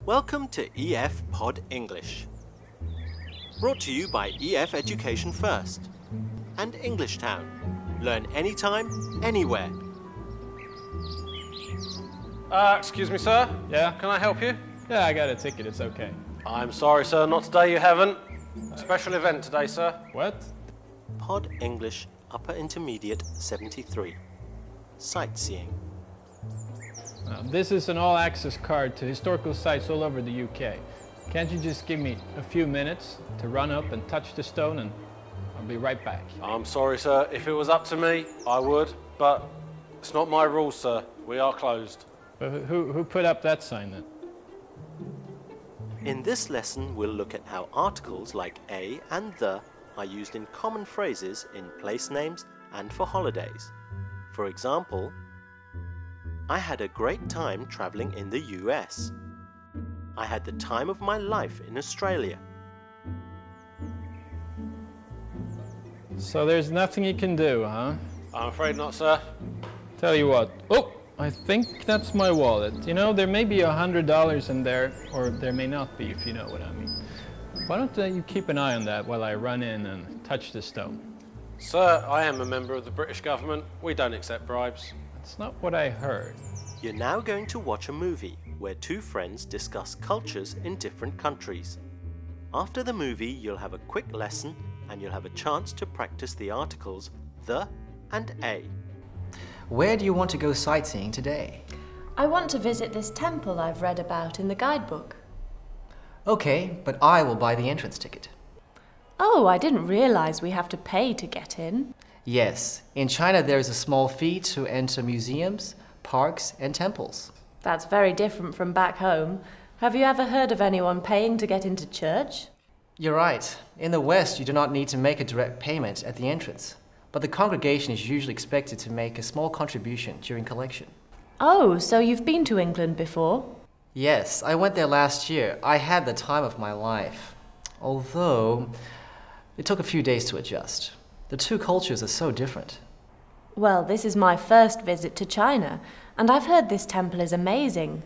Welcome to EF Pod English. Brought to you by EF Education First and English Town. Learn anytime, anywhere. Excuse me, sir? Yeah? Can I help you? Yeah, I got a ticket, it's okay. I'm sorry, sir, not today, you haven't. Special event today, sir. What? Pod English Upper Intermediate 73. Sightseeing. This is an all-access card to historical sites all over the UK. Can't you just give me a few minutes to run up and touch the stone and I'll be right back. I'm sorry, sir. If it was up to me, I would, but it's not my rules, sir. We are closed. But who put up that sign then? In this lesson, we'll look at how articles like a and the are used in common phrases in place names and for holidays. For example, I had a great time traveling in the US. I had the time of my life in Australia. So there's nothing you can do, huh? I'm afraid not, sir. Tell you what. Oh, I think that's my wallet. You know, there may be $100 in there, or there may not be, if you know what I mean. Why don't you keep an eye on that while I run in and touch the stone? Sir, I am a member of the British government. We don't accept bribes. That's not what I heard. You're now going to watch a movie where two friends discuss cultures in different countries. After the movie, you'll have a quick lesson and you'll have a chance to practice the articles the and a. Where do you want to go sightseeing today? I want to visit this temple I've read about in the guidebook. Okay, but I will buy the entrance ticket. Oh, I didn't realize we have to pay to get in. Yes, in China there is a small fee to enter museums, parks, and temples. That's very different from back home. Have you ever heard of anyone paying to get into church? You're right. In the West, you do not need to make a direct payment at the entrance, but the congregation is usually expected to make a small contribution during collection. Oh, so you've been to England before? Yes, I went there last year. I had the time of my life. Although, it took a few days to adjust. The two cultures are so different. Well, this is my first visit to China, and I've heard this temple is amazing.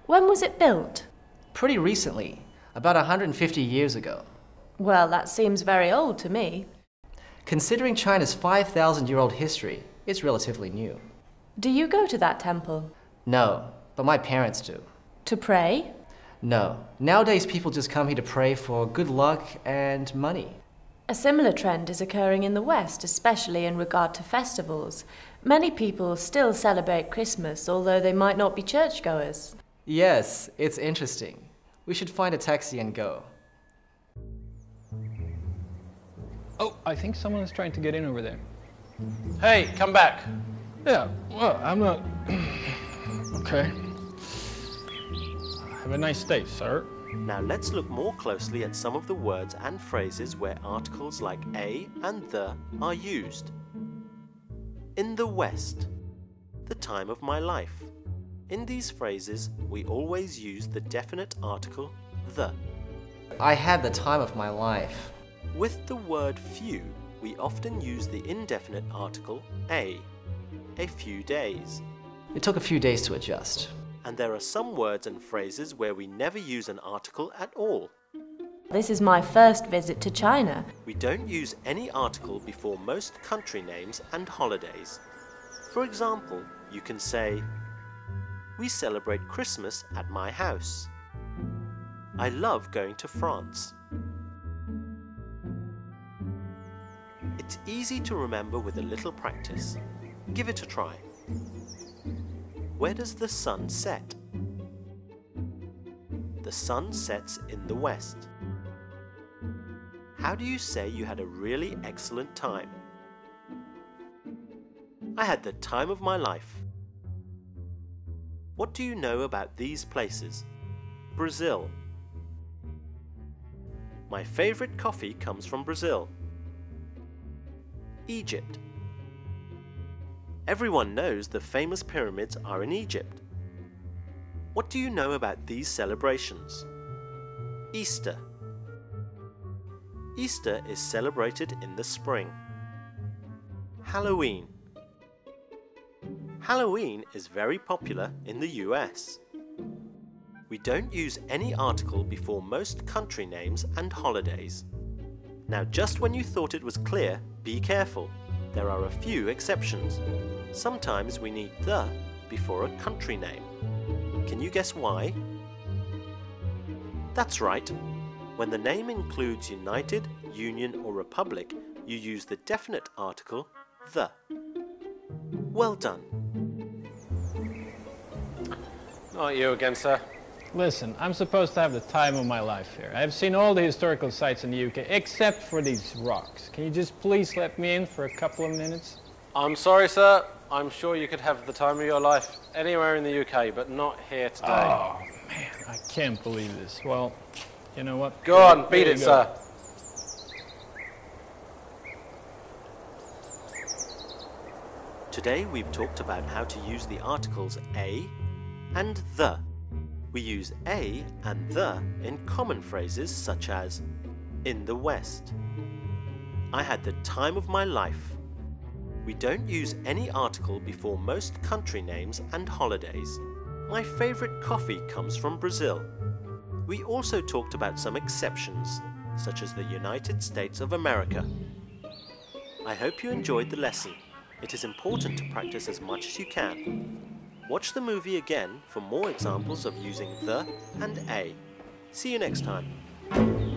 When was it built? Pretty recently, about 150 years ago. Well, that seems very old to me. Considering China's 5,000-year-old history, it's relatively new. Do you go to that temple? No, but my parents do. To pray? No. Nowadays, people just come here to pray for good luck and money. A similar trend is occurring in the West, especially in regard to festivals. Many people still celebrate Christmas, although they might not be churchgoers. Yes, it's interesting. We should find a taxi and go. Oh, I think someone is trying to get in over there. Hey, come back. Yeah, well, I'm not... Okay. Have a nice day, sir. Now let's look more closely at some of the words and phrases where articles like a and the are used. In the West, the time of my life. In these phrases, we always use the definite article the. I had the time of my life. With the word few, we often use the indefinite article a few days. It took a few days to adjust. And there are some words and phrases where we never use an article at all. This is my first visit to China. We don't use any article before most country names and holidays. For example, you can say, we celebrate Christmas at my house. I love going to France. It's easy to remember with a little practice. Give it a try. Where does the sun set? The sun sets in the west. How do you say you had a really excellent time? I had the time of my life. What do you know about these places? Brazil. My favorite coffee comes from Brazil. Egypt. Everyone knows the famous pyramids are in Egypt. What do you know about these celebrations? Easter. Easter is celebrated in the spring. Halloween. Halloween is very popular in the US. We don't use any article before most country names and holidays. Now, just when you thought it was clear, be careful. There are a few exceptions. Sometimes we need the before a country name. Can you guess why? That's right. When the name includes United, Union or Republic, you use the definite article the. Well done. Not you again, sir. Listen, I'm supposed to have the time of my life here. I've seen all the historical sites in the UK, except for these rocks. Can you just please let me in for a couple of minutes? I'm sorry, sir. I'm sure you could have the time of your life anywhere in the UK, but not here today. Oh, man, I can't believe this. Well, you know what? Go on, beat it, sir. Today we've talked about how to use the articles a and the. We use a and the in common phrases such as in the West. I had the time of my life. We don't use any article before most country names and holidays. My favorite coffee comes from Brazil. We also talked about some exceptions, such as the United States of America. I hope you enjoyed the lesson. It is important to practice as much as you can. Watch the movie again for more examples of using the and a. See you next time.